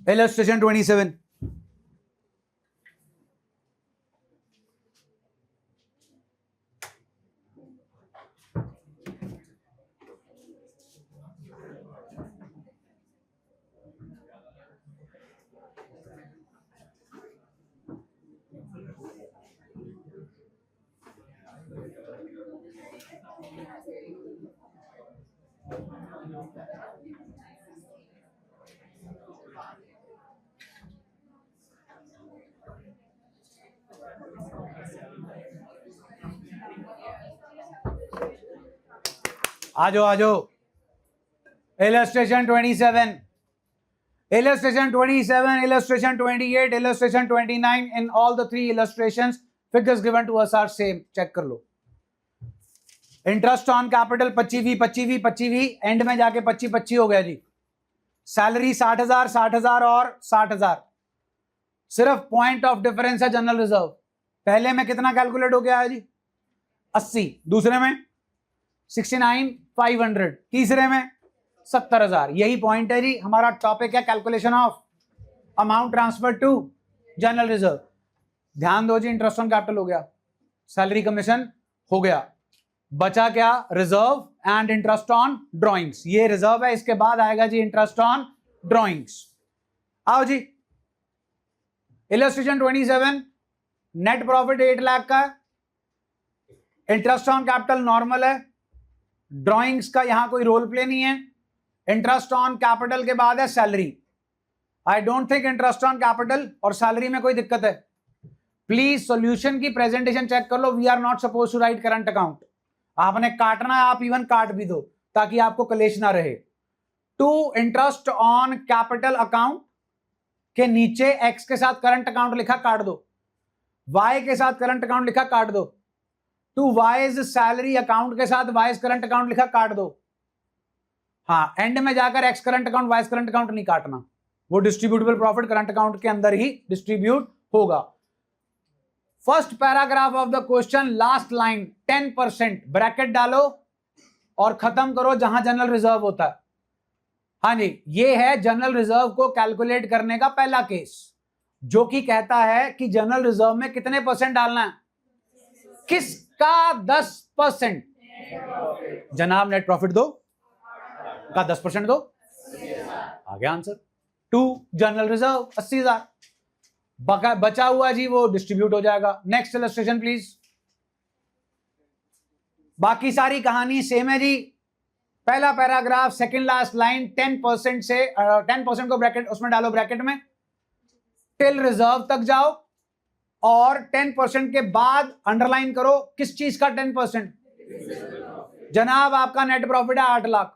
Illustration 27. आ जाओ illustration 27, illustration 27, illustration 28, illustration 29. In all the three illustrations, figures given to us are same. check कर लो. Interest on capital 25 and में जाके 25 हो गया जी. Salary 60,000 और 60,000. सिर्फ पॉइंट ऑफ डिफरेंस है जनरल रिजर्व. पहले में कितना कैलकुलेट हो गया है जी? 80. दूसरे में 69,500. तीसरे में 70,000. यही पॉइंट है जी. हमारा टॉपिक है calculation of amount transfer to general reserve. ध्यान दो जी, इंटरेस्ट ऑन कैपिटल हो गया, सैलरी कमीशन हो गया, बचा क्या? Reserve and interest on drawings. ये रिजर्व है, इसके बाद आएगा जी इंटरेस्ट ऑन ड्रॉइंग्स. आओ जी, इलस्ट्रेशन 27. नेट प्रॉफिट 8 लाख का है. इंटरेस्ट ऑन कैपिटल नॉर्मल है. ड्रॉइंग्स का यहां कोई रोल प्ले नहीं है. इंटरेस्ट ऑन कैपिटल के बाद है salary. I don't think interest on capital और सैलरी में कोई दिक्कत है. प्लीज सॉल्यूशन की प्रेजेंटेशन चेक कर लो. We are not suppose to write current account. आपने काटना है, आप इवन काट भी दो ताकि आपको कलेश ना रहे. To interest on capital account के नीचे एक्स के साथ करंट अकाउंट लिखा, काट दो. वाई के साथ करंट अकाउंट लिखा, काट दो. टू वाइज सैलरी अकाउंट के साथ वाइज करंट अकाउंट लिखा, काट दो. हाँ, एंड में जाकर x current account wise current account नहीं काटना. वो डिस्ट्रीब्यूटेबल प्रॉफिट करंट अकाउंट के अंदर ही डिस्ट्रीब्यूट होगा. First paragraph of the question, last line 10%. Bracket डालो और खत्म करो जहां जनरल रिजर्व होता है. हाँ जी, ये है जनरल रिजर्व को कैलकुलेट करने का पहला केस, जो कि कहता है कि जनरल रिजर्व में कितने परसेंट डालना है. किसका? 10%. जनाब नेट प्रॉफिट दो का 10% दो. आ गया आंसर. To general reserve 80,000. बचा हुआ जी वो डिस्ट्रीब्यूट हो जाएगा. Next illustration please. बाकी सारी कहानी सेम है जी. पहला पैराग्राफ सेकंड लास्ट लाइन 10% से 10% को ब्रैकेट उसमें डालो, ब्रैकेट में टिल रिजर्व तक जाओ और 10% के बाद अंडरलाइन करो किस चीज का 10%. जनाब आपका नेट प्रॉफिट है 8 लाख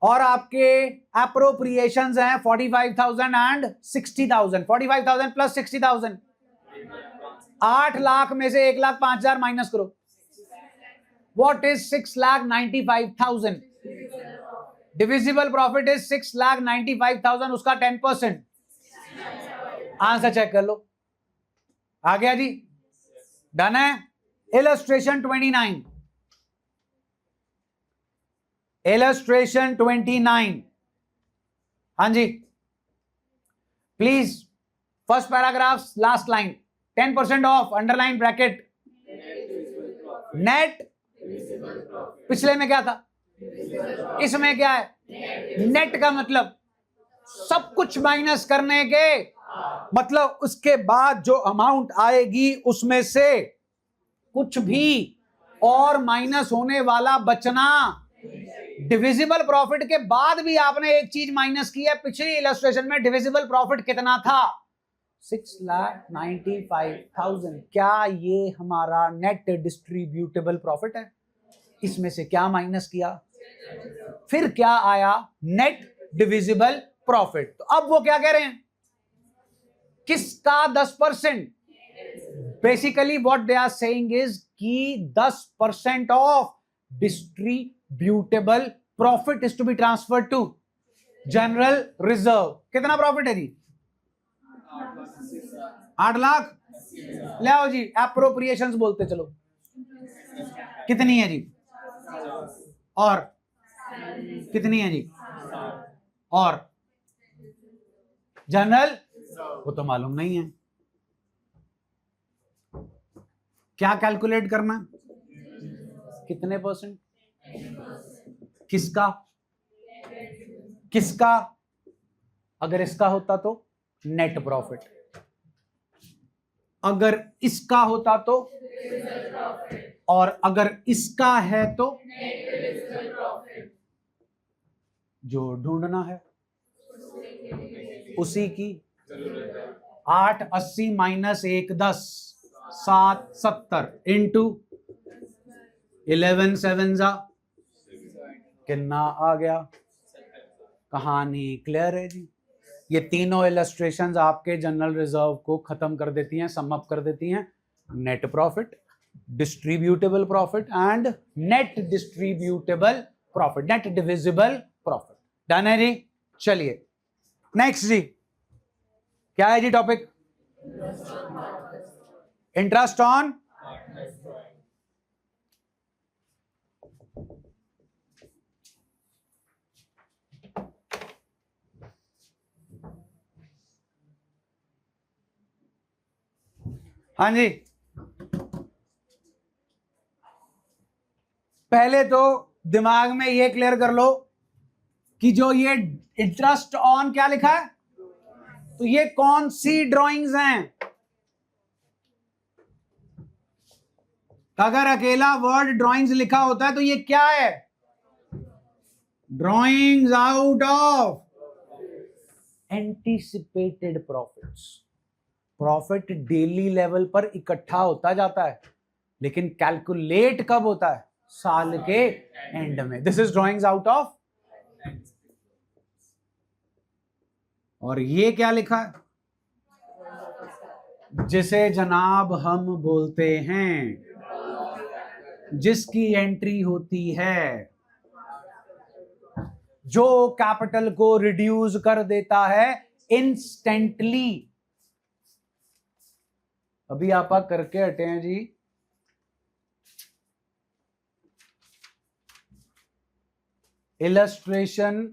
और आपके अप्रोप्रिएशंस हैं 45,000 एंड 60,000. 45,000 प्लस 60,000. 8 लाख में से 1,05,000 माइनस करो. What is 6,95,000? Divisible profit is 6,95,000. उसका 10%. आंसर चेक कर लो. आ गया जी. डन है. इलस्ट्रेशन 29. इलस्ट्रेशन 29. हाँ जी, please. First paragraph last line 10% of underline bracket net. पिछले में क्या था? इसमें क्या है? नेट का मतलब सब कुछ माइनस करने के, मतलब उसके बाद जो अमाउंट आएगी उसमें से कुछ भी और माइनस होने वाला बचना. डिविजिबल प्रॉफिट के बाद भी आपने एक चीज माइनस की है. पिछली इलस्ट्रेशन में डिविजिबल प्रॉफिट कितना था? 6,95,000. क्या ये हमारा नेट डिस्ट्रीब्यूटेबल प्रॉफिट है? इसमें से क्या माइनस किया, फिर क्या आया? Net divisible profit. तो अब वो क्या कह रहे हैं? किसका 10%? Basically what they are saying is कि 10% of distributable profit is to be transferred to general reserve. कितना प्रॉफिट है जी? 8 लाख. ले आओ जी, एप्रोप्रिएशंस बोलते चलो. कितनी है जी? और कितनी है जी? और जनरल, वो तो मालूम नहीं है। क्या कैलकुलेट करना, कितने परसेंट, किसका किसका, अगर इसका होता तो नेट प्रॉफिट, अगर इसका होता तो, और अगर इसका है तो जो ढूंढना है उसी की 8 80 माइनस 1 10 7 70 इंटू 11 7 जा कितना आ गया। कहानी क्लियर है जी। ये तीनों इलस्ट्रेशंस आपके जनरल रिजर्व को खत्म कर देती हैं, सम अप कर देती हैं। Net profit, distributable profit and net distributable profit, net divisible profit. Done है जी। चलिए नेक्स्ट जी, क्या है जी टॉपिक, इंटरेस्ट ऑन हाँ जी। पहले तो दिमाग में ये क्लियर कर लो कि जो ये इंटरेस्ट ऑन क्या लिखा है, तो ये कौन सी ड्राइंग्स हैं। अगर अकेला वर्ड ड्राइंग्स लिखा होता है तो ये क्या है, drawings out of anticipated profits. Profit daily level पर इकट्ठा होता जाता है, लेकिन कैलकुलेट कब होता है, साल के एंड में। This is drawings out of. और ये क्या लिखा है, जिसे जनाब हम बोलते हैं, जिसकी एंट्री होती है, जो कैपिटल को रिड्यूस कर देता है इंस्टेंटली। अभी आप करके हटे हैं जी, इलस्ट्रेशन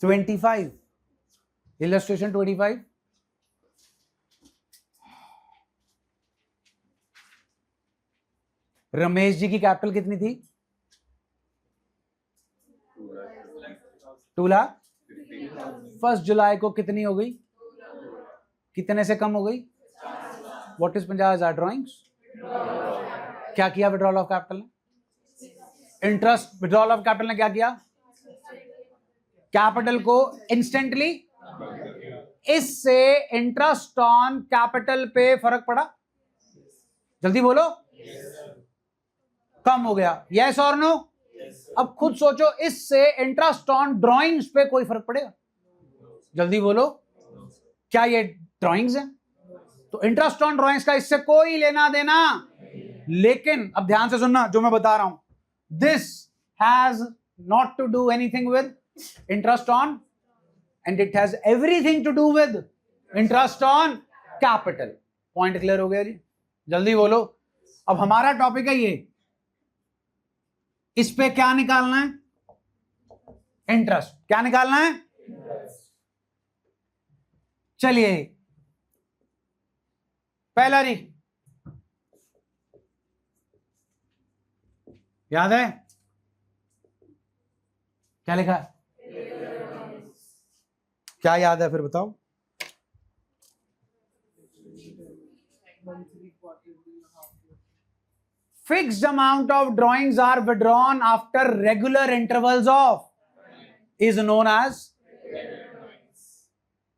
25, इलस्ट्रेशन 25। रमेश जी की कैपिटल कितनी थी, 2 लाख। 1 जुलाई को कितनी हो गई, कितने से कम हो गई, व्हाट इज 50,000 ड्राइंग्स। क्या किया विड्रॉल ऑफ कैपिटल ने, इंटरेस्ट विड्रॉल ऑफ कैपिटल ने क्या किया, कैपिटल को इंस्टेंटली, इससे इंटरेस्ट ऑन कैपिटल पे फर्क पड़ा, जल्दी बोलो, कम हो गया, यस और नो। अब खुद सोचो, इससे इंटरेस्ट ऑन ड्राइंग्स पे कोई फर्क पड़ेगा, जल्दी बोलो, क्या ये ड्राइंग्स हैं, तो इंटरेस्ट ऑन ड्राइंग्स का इससे कोई लेना देना। लेकिन अब ध्यान से सुनना जो मैं बता रहा हूं, this has not to do anything with interest on, and it has everything to do with interest on capital. Point clear हो गया जी, जल्दी बोलो। अब हमारा टॉपिक है ये, इस पे क्या निकालना है, इंटरेस्ट, क्या निकालना है। चलिए पहला जी, याद है क्या लिखा है, क्या याद है फिर बताओ। Fixed amount of drawings are withdrawn after regular intervals of is known as,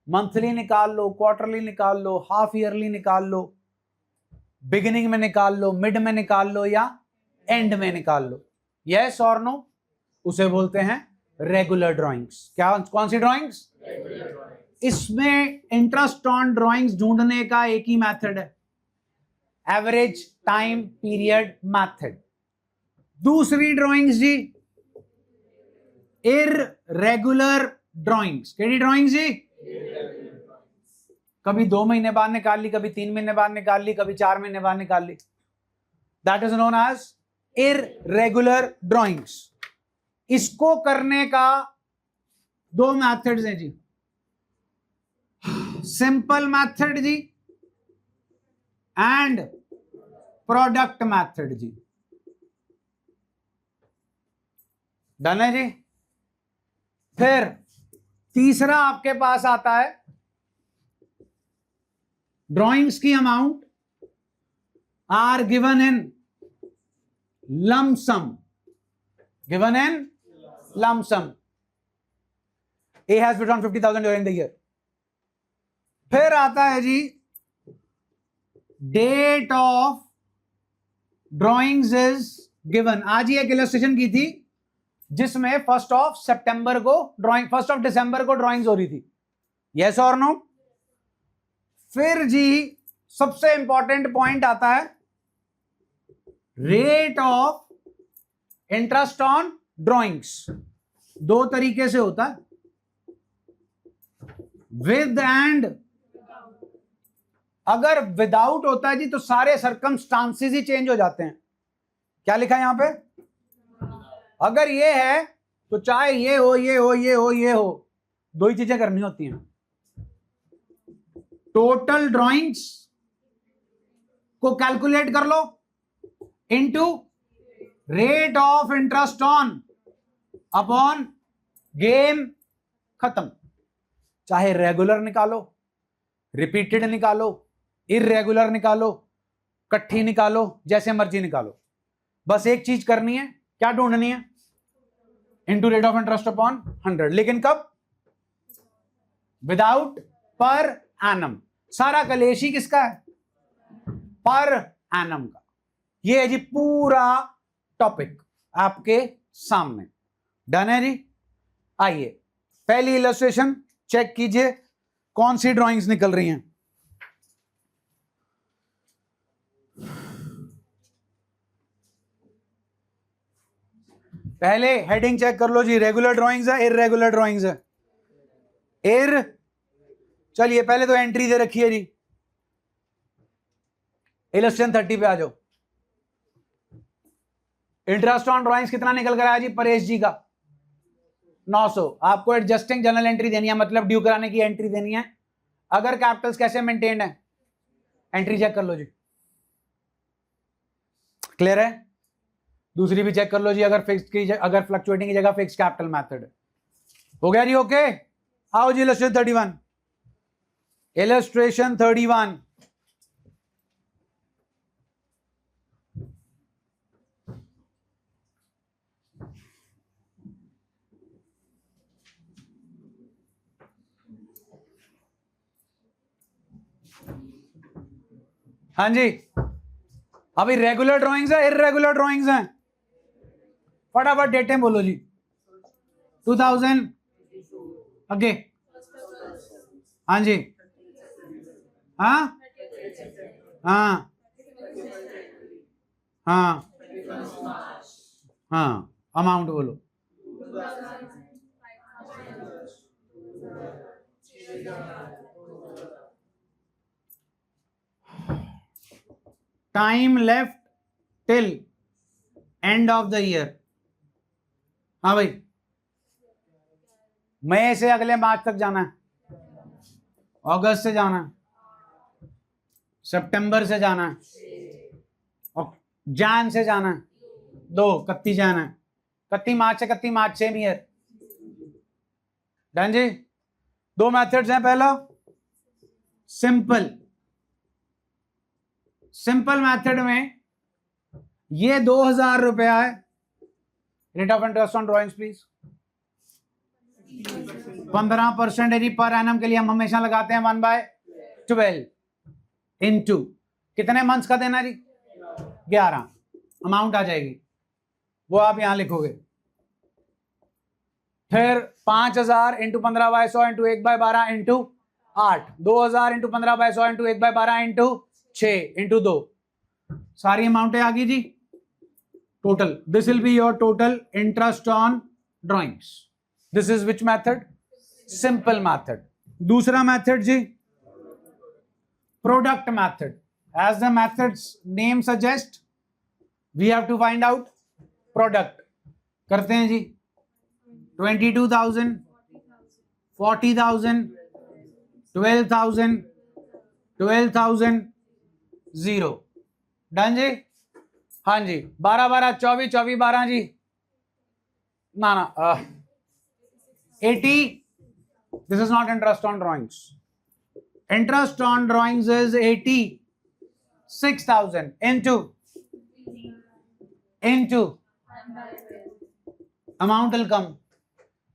monthly निकाल लो, क्वार्टरली निकाल लो, हाफ ईयरली निकाल लो, बिगिनिंग में निकाल लो, मिड में निकाल लो, या एंड में निकाल लो, यस और नो, उसे बोलते हैं रेगुलर ड्राइंग्स। क्या, कौन सी ड्राइंग्स, इसमें इंटरेस्ट ऑन ड्राइंग्स ढूंढने का एक ही मेथड है, एवरेज टाइम पीरियड मेथड। दूसरी ड्राइंग्स जी, इररेगुलर ड्राइंग्स। केड़ी ड्राइंग्स जी, कभी 2 महीने बाद निकाल ली, कभी 3 महीने बाद निकाल ली, कभी 4 महीने बाद निकाल ली। That is known as irregular drawings. इसको करने का दो मेथड्स हैं जी, सिंपल मेथड जी एंड प्रोडक्ट मेथड जी। डन है जी। फिर तीसरा आपके पास आता है ड्राइंग्स की amount are given in lump sum, given in lump sum. A has withdrawn 50,000 during the year. फिर आता है जी date of drawings is given. आज ही एक इलस्ट्रेशन की थी जिसमें 1 सितंबर को ड्राइंग, 1 दिसंबर को ड्राइंग्स हो रही थी, यस और नो। फिर जी सबसे इंपॉर्टेंट पॉइंट आता है rate of interest on drawings. दो तरीके से होता है, विद एंड। अगर विदाउट होता है जी तो सारे सर्कमस्टांसेस ही चेंज हो जाते हैं। क्या लिखा है यहां पे? अगर ये है तो चाहे ये हो, ये हो, ये हो, ये हो, दो ही चीजें करनी होती हैं। टोटल ड्राइंग्स को कैलकुलेट कर लो into rate of interest on upon game खत्म। चाहे रेगुलर निकालो, रिपीटेड निकालो, इररेगुलर निकालो, इकट्ठी निकालो, जैसे मर्जी निकालो, बस एक चीज करनी है। क्या ढूंढनी है? Into rate of interest upon 100। लेकिन कब? Without per annum. सारा कलेशी किसका है? पर एनम का। ये है जी पूरा टॉपिक आपके सामने। डन है जी। आइए पहली इलस्ट्रेशन चेक कीजिए कौन सी ड्राइंग्स निकल रही हैं। पहले हेडिंग चेक कर लो जी, रेगुलर ड्राइंग्स है, इररेगुलर ड्राइंग्स है। चलिए पहले तो एंट्री दे रखी है जी, इलस्ट्रेशन 30 पे आ जाओ। इंटरेस्ट ऑन ड्राइंग्स कितना निकल कर आया जी परेश जी का? 900। आपको एडजस्टिंग जनरल एंट्री देनी है, मतलब ड्यू कराने की एंट्री देनी है। अगर कैपिटल्स कैसे मेंटेन्ड है, एंट्री चेक कर लो जी। क्लियर है? दूसरी भी चेक कर लो जी, अगर फिक्स की, अगर फ्लक्चुएटिंग की जगह फिक्स कैपिटल मेथड। हो गया जी? ओके। आओ जी इलस्ट्रेशन 31। इलस्ट्रेशन 31। हाँ जी, अभी रेगुलर ड्राइंग्स है, इररेगुलर ड्राइंग्स हैं। फटाफट डेटें बोलो जी। 2000 आगे। हाँ जी, हाँ हाँ हाँ हाँ, अमाउंट बोलो। Time left till end of the year. हाँ भाई, मई से अगले मार्च तक जाना है, अगस्त से जाना है, सितंबर से जाना है, और जान से जाना है, 31 जाना है, 31 मार्च से 31 मार्च सेम ईयर। डन जी। दो मेथड्स हैं। पहला सिंपल, सिंपल मेथड में ये 2000 रुपया है। Rate of interest on drawings please 15% है जी पर एनम के लिए। हम हमेशा लगाते हैं 1/12 इनटू कितने मंथ्स का देना जी? 11। अमाउंट आ जाएगी, वो आप यहां लिखोगे। फिर 5000 into 15/100 into 1/12 into 8, 2000 into 15/100 into 1/12 into 6 into 2। सारी अमाउंटें आ गई जी total. This will be your total interest on drawings. This is which method? Simple method. दूसरा मैथड जी product method. As the methods name suggest, we have to find out product. करते हैं जी। 22,000, 40,000, 12,000, 12,000, 0। Done जी। हाँ जी। 12 12 24 24 12 जी। ना 80। This is not interest on drawings. Interest on drawings is 86,000 into amount will come.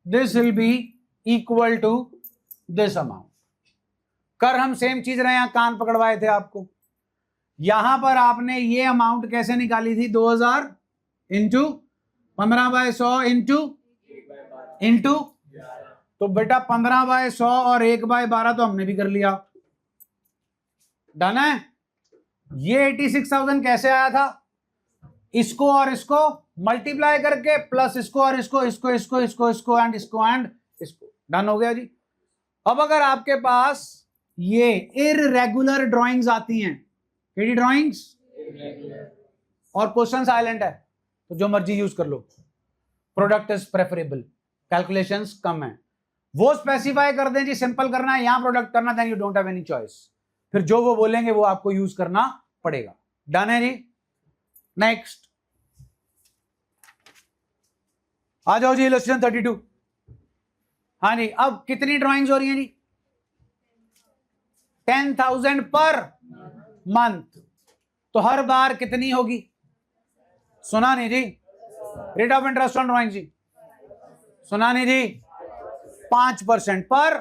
This will be equal to this amount. कर हम same चीज रहे हैं, कान पकड़वाए थे आपको। यहां पर आपने ये अमाउंट कैसे निकाली थी? 2000 इंटू 15/100 इंटू तो बेटा 15/100 और 1/12 तो हमने भी कर लिया। डन है। ये 86,000 कैसे आया था? इसको और इसको मल्टीप्लाई करके प्लस इसको और इसको एंड इसको। डन हो गया जी। अब अगर आपके पास ये इररेगुलर ड्राइंग्स आती हैं, केडी ड्राइंग्स, और क्वेश्चन साइलेंट है, तो जो मर्जी यूज कर लो। प्रोडक्ट इज प्रेफरेबल, कैलकुलेशंस कम है, वो स्पेसिफाई कर दें जी सिंपल करना है, यहां प्रोडक्ट करना, then you don't have any choice. फिर जो वो बोलेंगे वो आपको यूज करना पड़ेगा। डन है जी। नेक्स्ट आ जाओ जी, इलस्ट्रेशन 32। हाँ जी। अब कितनी ड्राइंग्स हो रही हैं जी? 10,000 पर मंथ। तो हर बार कितनी होगी? सुना नहीं जी? Rate of interest on drawing जी सुना नहीं जी? 5% पर।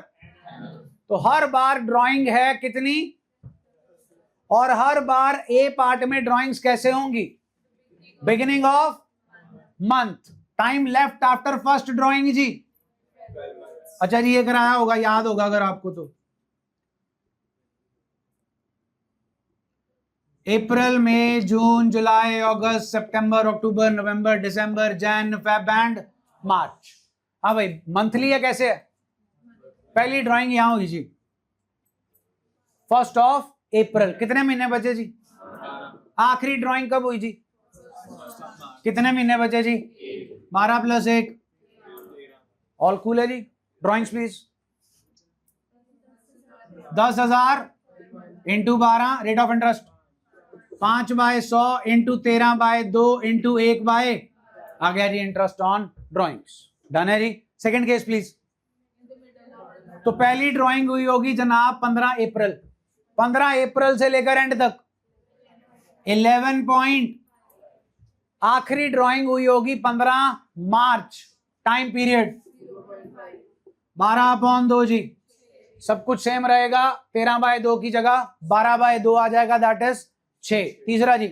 तो हर बार ड्राइंग है कितनी? और हर बार ए पार्ट में ड्राइंग्स कैसे होंगी? Beginning of month. Time left after first drawing जी। अच्छा जी, ये कराया होगा, याद होगा अगर आपको तो। अप्रैल, मई, जून, जुलाई, अगस्त, सितंबर, अक्टूबर, नवंबर, दिसंबर, जन, फेब एंड मार्च। हाँ भाई, मंथली है कैसे है? पहली ड्राइंग यहां होगी जी 1 अप्रैल। कितने महीने बचे जी? आखिरी ड्राइंग कब हुई जी? कितने महीने बचे जी? 12 + 1। ऑल कूल है जी। Drawings please. 10,000 into 12 rate of interest 5/100 into 13/2 into 1/, आ गया जी इंटरेस्ट ऑन ड्राइंग्स। डन है जी। Second case please. तो पहली ड्राइंग हुई होगी जनाब 15 अप्रैल। 15 अप्रैल से लेकर एंड तक 11 पॉइंट। आखिरी ड्राइंग हुई होगी 15 मार्च। टाइम पीरियड 12/2 जी। सब कुछ सेम रहेगा, 13/2 की जगह 12/2 आ जाएगा, दैट इज 6। तीसरा जी,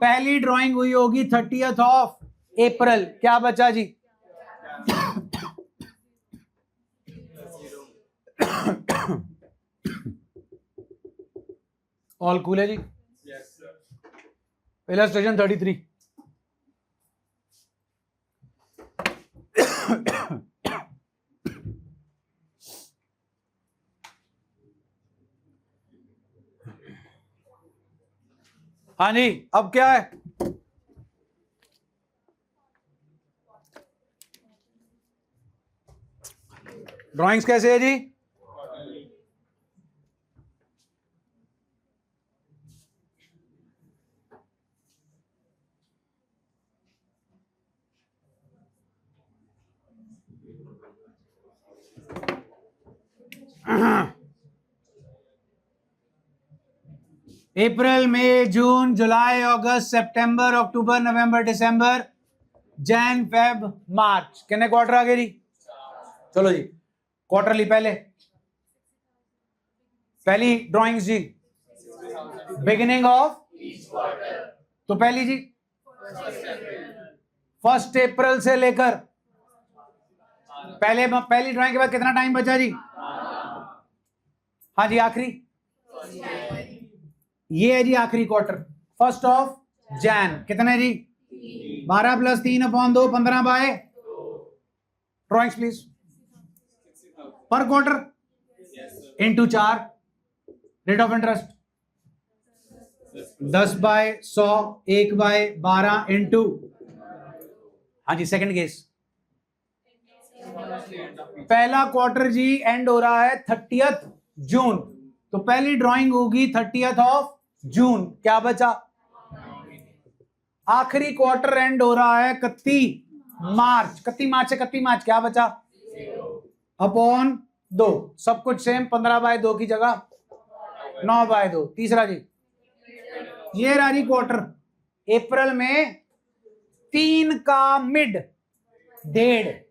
पहली ड्राइंग हुई होगी 30th अप्रैल। क्या बचा जी? ऑल कूल है जी। इलस्ट्रेशन 33। हाँ जी। अब क्या है? ड्राइंग्स कैसे है जी? अप्रैल, मई, जून, जुलाई, अगस्त, सितंबर, अक्टूबर, नवंबर, दिसंबर, जैन, फेब, मार्च। कितने क्वार्टर आ गए जी? चलो जी, क्वार्टरली। पहली ड्राइंग्स जी बिगिनिंग ऑफ। तो पहली जी 1 अप्रैल से लेकर पहली ड्राइंग के बाद कितना टाइम बचा जी? हाँ जी, आखिरी ये है जी आखिरी क्वार्टर 1 जैन। कितने जी? 12 + 3/2 15/। Drawings please. पर quarter into 4 rate of interest 10/100, 1/12 into, हाँ जी सेकंड केस। पहला क्वार्टर जी एंड हो रहा है 30 जून, तो पहली ड्राइंग होगी 30 जून। क्या बचा? आखिरी क्वार्टर एंड हो रहा है 31 मार्च। 31 मार्च से 31 मार्च क्या बचा? अपॉन 2, सब कुछ सेम। 15/2 की जगह 9/2। तीसरा जी, ये रही क्वार्टर। अप्रैल में 3 का मिड 1.5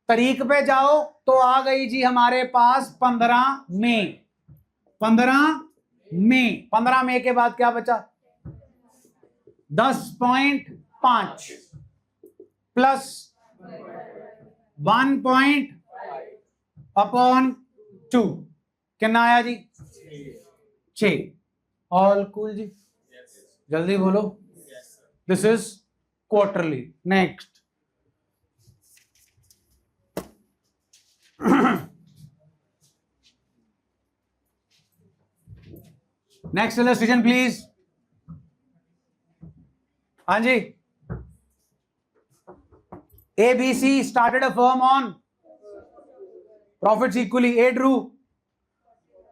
तारीख पे जाओ तो आ गई जी हमारे पास 15 मई। 15 मई के बाद क्या बचा? 10.5 प्लस 1 अपॉन 2 कितना आया जी? 6। ऑल कूल जी, जल्दी बोलो। This is quarterly. Next, next illustration please. हाँ जी, ABC started a firm on profits equally. A drew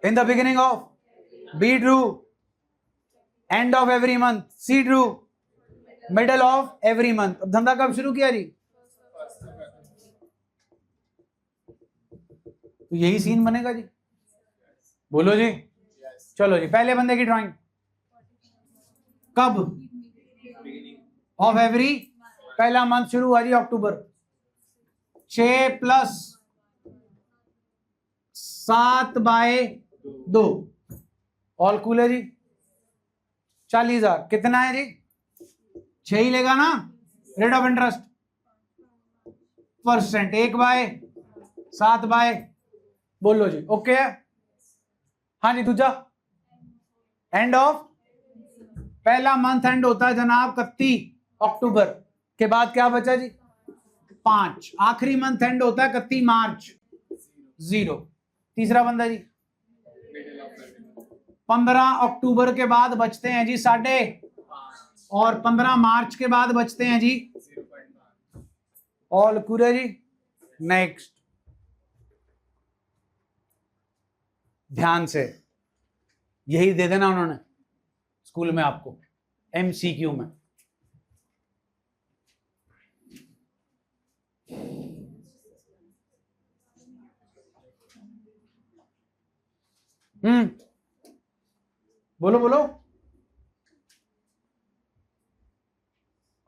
in the beginning of, B drew end of every month, C drew middle of every month. अब धंधा कब शुरू किया जी? तो यही scene बनेगा जी। बोलो जी। चलो जी, पहले बंदे की ड्राइंग कब? ऑफ एवरी, पहला मंथ शुरू हुआ जी अक्टूबर। 6 प्लस 7/2, ऑल कूल है जी। 40,000 कितना है जी? 6 ही लेगा ना। रेट ऑफ इंटरेस्ट %, 1/7 बोलो जी। ओके है। हाँ जी, दूसरा एंड ऑफ, पहला मंथ एंड होता है जनाब 31 अक्टूबर के बाद क्या बचा जी? 5। आखिरी मंथ एंड होता है 31 मार्च, 0। तीसरा बंदा जी, 15 अक्टूबर के बाद बचते हैं जी 5.5, और 15 मार्च के बाद बचते हैं जी ऑल कूल जी। नेक्स्ट, ध्यान से, यही दे देना उन्होंने स्कूल में आपको MCQ में। बोलो बोलो।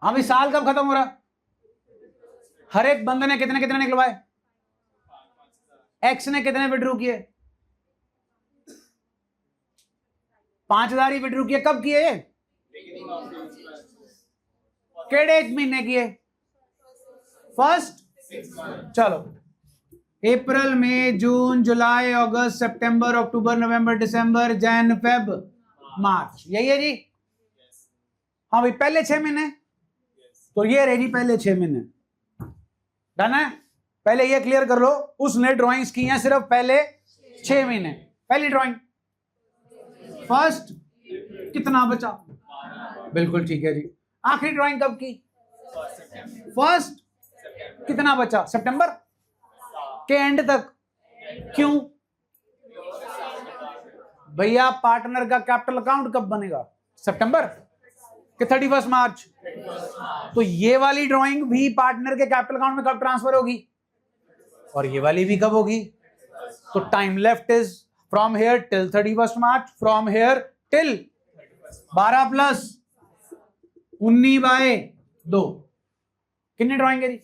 अभी साल कब खत्म हो रहा? हर एक बंदे ने कितने कितने निकलवाए? एक्स ने कितने विड्रू किए? 5,000 ही विड्रू किए। कब किए? केड़े एक महीने किए? फर्स्ट। चलो, अप्रैल मई जून जुलाई अगस्त सितंबर अक्टूबर नवंबर दिसंबर जन फेब मार्च, यही है जी। हाँ भाई, पहले 6 महीने। तो ये रहे जी पहले 6 महीने। डन है? पहले ये क्लियर कर लो, उसने ड्राइंग्स की हैं सिर्फ पहले 6 महीने। पहली ड्राइंग फर्स्ट, कितना बचा? बिल्कुल ठीक है जी। आखिरी ड्राइंग कब की? फर्स्ट, कितना बचा? सितंबर के एंड तक। क्यों भैया? पार्टनर का कैपिटल अकाउंट कब बनेगा? सितंबर के 31 मार्च। तो ये वाली ड्राइंग भी पार्टनर के कैपिटल अकाउंट में कब ट्रांसफर होगी? और ये वाली भी कब होगी? तो time left is from here till 31 March, from here till 12 plus 19/2। कितनी ड्राइंग है जी?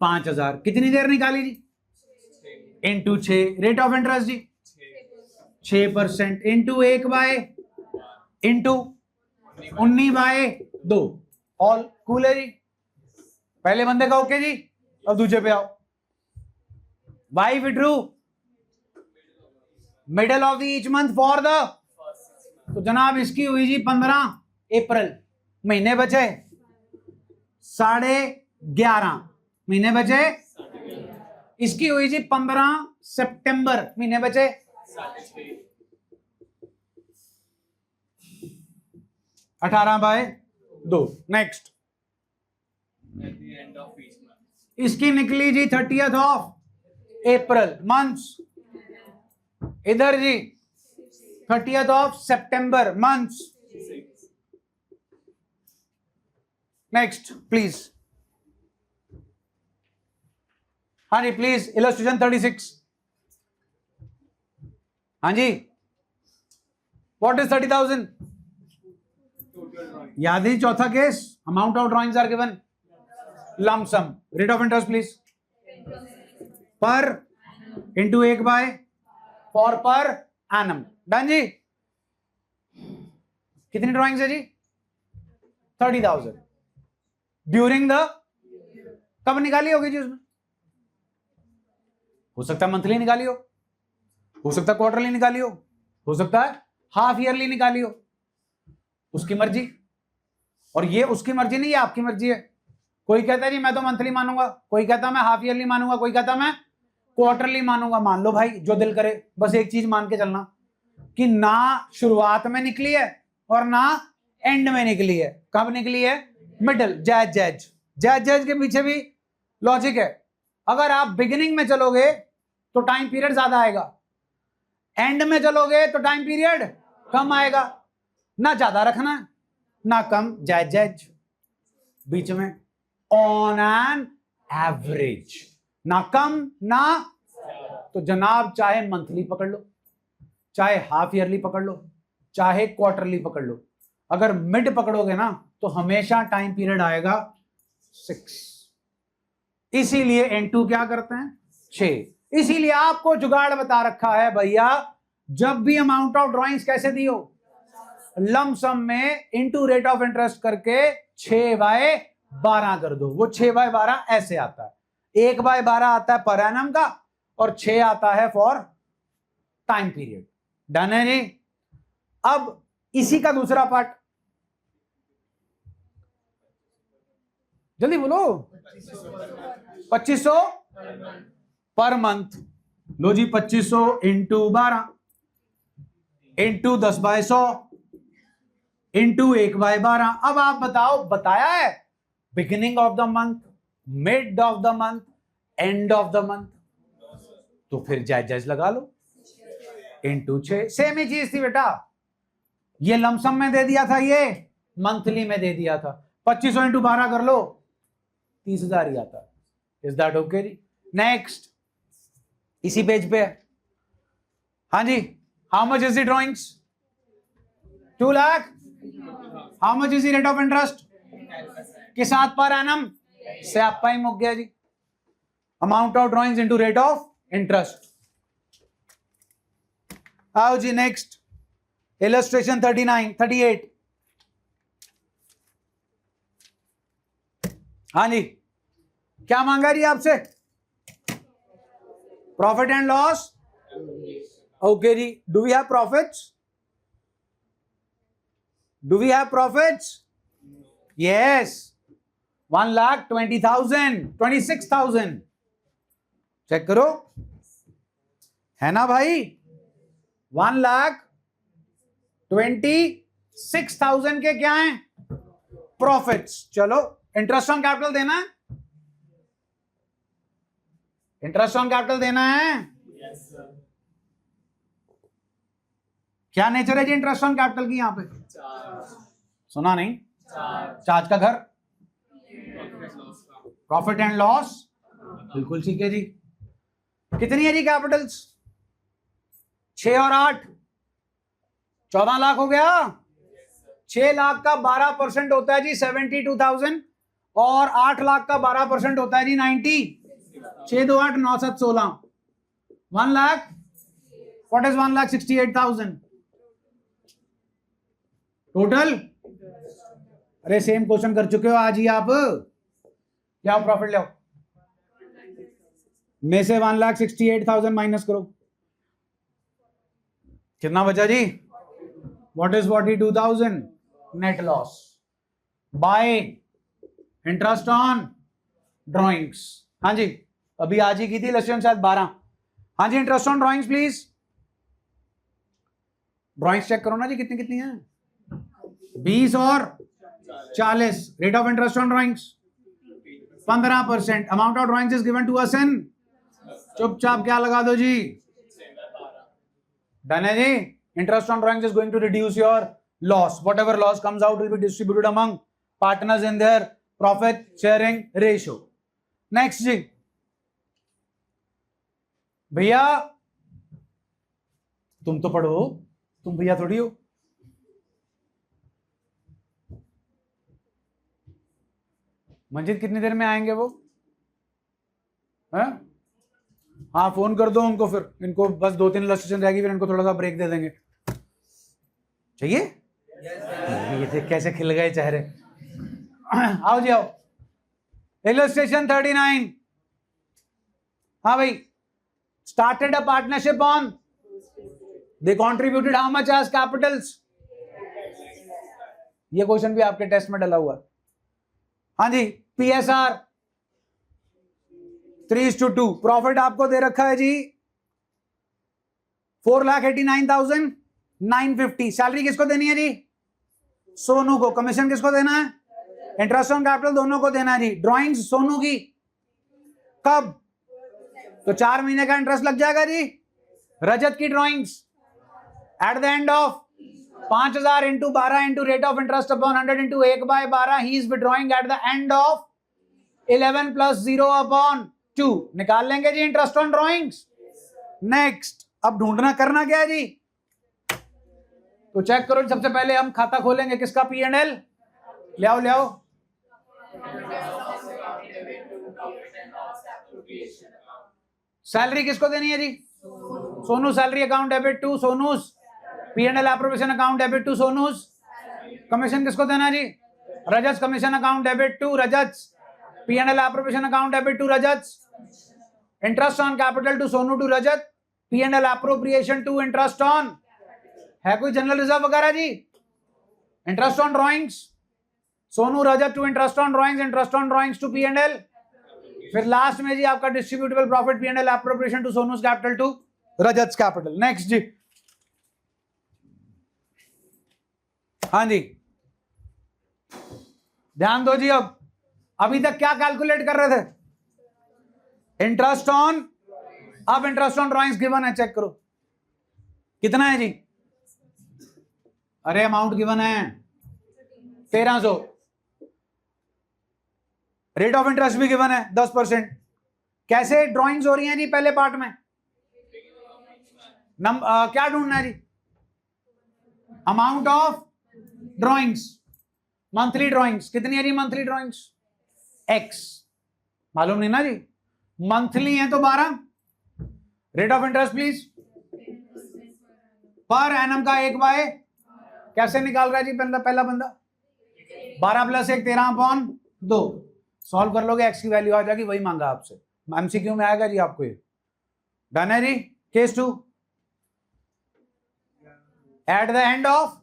5,000। कितनी देर निकाली जी? इंटू 6। रेट ऑफ इंटरेस्ट जी 6%, इंटू 19/2। ऑल कूल है जी। पहले बंदे का ओके जी। अब दूसरे पे आओ। Y withdrew middle of the each month for the, तो जनाब इसकी हुई जी 15 अप्रैल। महीने बचे 11.5 महीने बचे। इसकी हुई जी 15 सितंबर, महीने बचे 18/2। नेक्स्ट, इसकी निकली जी 30th ऑफ अप्रैल मंथ्स, इधर जी 30th of September months. Next please, हाँ जी प्लीज, इलस्ट्रेशन 36। हाँ जी, व्हाट इज 30,000? याद ही चौथा केस, amount of drawings are given, lump sum, rate of interest please, per into 1/4 per annum. Done जी। कितनी ड्रॉइंग्स है जी? 30,000 ड्यूरिंग द, कब निकाली होगी जी? उसमें हो सकता है मंथली निकाली हो सकता है क्वार्टरली निकाली हो सकता है हाफ ईयरली निकाली हो, उसकी मर्जी। और ये उसकी मर्जी नहीं, ये आपकी मर्जी है। कोई कहता है जी मैं तो मंथली मानूंगा, कोई कहता मैं हाफ ईयरली मानूंगा, कोई कहता मैं क्वार्टरली मानूंगा। मान लो भाई जो दिल करे, बस एक चीज मान के चलना कि ना शुरुआत में निकली है और ना एंड में निकली है। कब निकली है? Middle. Jazz jazz jazz jazz के पीछे भी लॉजिक है। अगर आप बिगिनिंग में चलोगे तो टाइम पीरियड ज्यादा आएगा, एंड में चलोगे तो टाइम पीरियड कम आएगा। ना ज्यादा रखना है ना कम, जैज जैज बीच में, ऑन एन एवरेज, ना कम ना। तो जनाब चाहे मंथली पकड़ लो, चाहे हाफ ईयरली पकड़ लो, चाहे क्वार्टरली पकड़ लो, अगर मिड पकड़ोगे ना तो हमेशा टाइम पीरियड आएगा 6। इसीलिए N2 क्या करते हैं? 6। इसीलिए आपको जुगाड़ बता रखा है भैया, जब भी अमाउंट ऑफ ड्रॉइंग्स कैसे दी हो, लम सम में इंटू रेट ऑफ इंटरेस्ट करके 6/12 कर दो। वो 6/12 ऐसे आता है, 1/12 आता है पर एनम का और 6 आता है फॉर टाइम पीरियड। डन है जी। अब इसी का दूसरा पार्ट, जल्दी बोलो। 2500 पर मंथ। लो जी, 2500 इंटू 12 इंटू 10/100 इंटू 1/12। अब आप बताओ, बताया है beginning of the month, mid of the month, end of the month, तो फिर जायज जायज लगा लो इंटू 6। सेम ही चीज थी बेटा, ये लमसम में दे दिया था, ये मंथली में दे दिया था। 2500 इंटू 12 कर लो, 30,000 ही आता। इज दैट ओके जी? नेक्स्ट, इसी पेज पे है। हाँ जी, how much is the drawings? 2 lakh. How much is the rate of interest के साथ पर एनम? से आपका ही मुक गया जी। Amount of drawings into rate of interest. आओ जी नेक्स्ट, इलस्ट्रेशन 38। हाँ जी, क्या मांगा जी आपसे? Profit and loss. ओके जी, do we have profits? Do we have profits? Yes, 1,20,000, 26,000। Check करो, है ना भाई? 1,26,000 के क्या हैं? प्रॉफिट्स। चलो, इंटरेस्ट ऑन कैपिटल देना है? इंटरेस्ट ऑन कैपिटल देना है? yes, sir. क्या नेचर है जी इंटरेस्ट ऑन कैपिटल की यहां पे? सुना नहीं? चार्ज का घर, प्रॉफिट एंड लॉस। बिल्कुल ठीक है जी। कितनी है जी कैपिटल्स? 6 और 8, 14 लाख हो गया। 6 लाख का 12% होता है जी 72,000 और 8 लाख का 12% होता है जी 90। 6 2 8 9 7 16, 1 लाख। What is 1,68,000 total? अरे सेम क्वेश्चन कर चुके हो आज ही आप। क्या प्रॉफिट ले आओ, में से 1,68,000 माइनस करो, कितना बचा जी? What is 42,000 net loss by interest on drawings. हाँ जी, अभी आज ही की थी लेसन शायद 12। हाँ जी, interest on drawings please. Drawings check करो ना जी, कितनी कितनी है। 20 और 40. Rate of interest on drawings 15%. Amount of drawings is given to us in, चुपचाप क्या लगा दो जी, डन है जी. Interest on drawings is going to reduce your loss. Whatever loss comes out will be distributed among partners in their profit sharing ratio. Next जी भैया, तुम तो पढ़ो, तुम भैया थोड़ी हो. मंजित कितनी देर में आएंगे वो? हाँ फोन कर दो उनको, फिर इनको बस 2-3 इलस्ट्रेशन रहेगी, फिर इनको थोड़ा सा ब्रेक दे देंगे. चाहिए? ये देख कैसे खिल गए चेहरे. आओ जी आओ. इलस्ट्रेशन 39. हाँ भाई, started a partnership on, they contributed how much as capitals. ये क्वेश्चन भी आपके टेस्ट में डला हुआ. हाँ जी, PSR 3:2. प्रॉफिट आपको दे रखा है जी 4,89,950. सैलरी किसको देनी है जी? सोनू को. कमीशन किसको देना है? इंटरेस्ट ऑन कैपिटल दोनों को देना है जी. ड्राइंग्स सोनू की कब? तो 4 महीने का इंटरेस्ट लग जाएगा जी. रजत की drawings eight the end of 5,000 into 12 into rate of interest upon 100 into 1/12. He is withdrawing eight the end of 11 + 0 upon 2. निकाल लेंगे जी इंटरेस्ट ऑन ड्राइंग्स. नेक्स्ट, अब ढूंढना करना क्या है जी? तो चेक करो, सबसे पहले हम खाता खोलेंगे किसका? P&L. ले आओ ले आओ. सैलरी किसको देनी है जी? Sonu. Salary account debit to Sonu's. P&L appropriation account debit to Sonu's. Commission किसको देना है जी? Rajat. Commission account debit to Rajat. P&L appropriation account debit to Rajat. Interest on capital to Sonu to Rajat. P&L appropriation to interest on, है कोई जनरल रिजर्व वगैरह जी? Interest on drawings Sonu Rajat to interest on drawings. Interest on drawings to P&L. फिर last में जी आपका distributable profit P&L appropriation to Sonu's capital to Rajat capital. Next जी. हाँ जी, ध्यान दो जी. अब अभी तक क्या कैलकुलेट कर रहे थे? Interest on. अब इंटरेस्ट ऑन ड्राइंग्स गिवन है, चेक करो कितना है जी. अरे अमाउंट गिवन है 1300. रेट ऑफ इंटरेस्ट भी गिवन है 10%. कैसे ड्राइंग्स हो रही हैं जी? पहले पार्ट में क्या ढूंढना है जी? Amount of drawings. Monthly drawings कितनी है जी? Monthly drawings X. मालूम नहीं ना जी? मंथली है तो 12. Rate of interest please. Per annum का 1/, कैसे निकाल रहा है जी पहला बंदा? 12 + 1 13/2. सॉल्व कर लोगे, एक्स की वैल्यू आ जाएगी. वही मांगा आपसे, एमसीक्यू में आएगा जी आपको ये. डन है जी. Case 2 at the end of,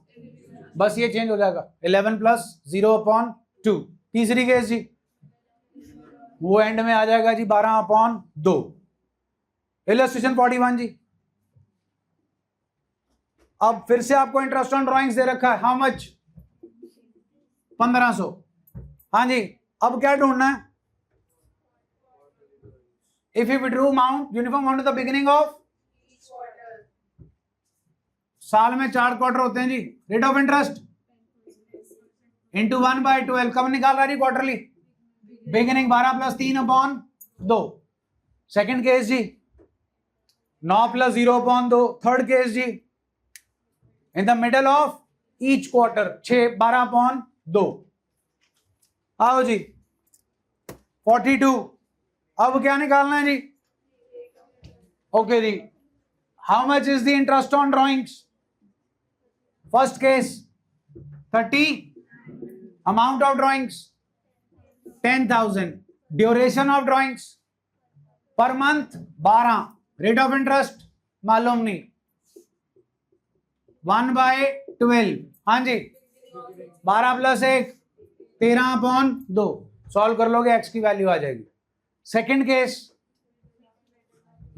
बस ये चेंज हो जाएगा 11 + 0/2. तीसरी केस जी, वो एंड में आ जाएगा जी 12/2. इलस्ट्रेशन 41 जी. अब फिर से आपको इंटरेस्ट ऑन ड्राइंग्स दे रखा है. How much? 1500. हाँ जी, अब क्या ढूंढना है? If you withdraw amount uniform amount the beginning of, साल में 4 क्वार्टर होते हैं जी. Rate of interest into 1/12. कब निकाल रहा है जी? क्वार्टरली. बिगिनिंग 12 + 3/2. सेकेंड केस जी 9 + 0/2. थर्ड केस जी in the middle of each quarter 12/2. आओ जी 42. अब क्या निकालना है जी? Okay ji. How much is the interest on drawings? First case 30. Amount of drawings 10,000. Duration of drawings per month 12. Rate of interest मालूम नहीं, 1/12. हाँ जी, 12 + 1 13/2. सॉल्व कर लोगे, एक्स की वैल्यू आ जाएगी. सेकेंड केस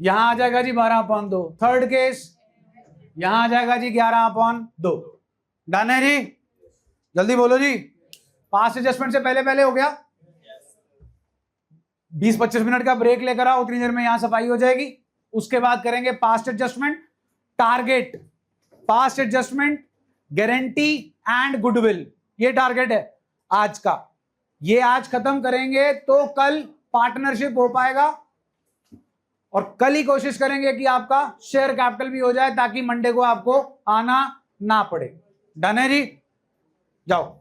यहां आ जाएगा जी 12/2. थर्ड केस यहां आ जाएगा जी 11/2. डन है जी. जल्दी बोलो जी। पास्ट एडजस्टमेंट से पहले पहले हो गया? 20-25 मिनट का ब्रेक लेकर आओ, उतनी देर में यहां सफाई हो जाएगी। उसके बाद करेंगे past adjustment, target, past adjustment, guarantee and goodwill. ये टारगेट है आज का। ये आज खत्म करेंगे तो कल पार्टनरशिप हो पाएगा, और कल ही कोशिश करेंगे कि आपका शेयर कैपिटल भी हो जाए ताकि मंडे को आपको आना ना पड़े। डन है जी? जाओ।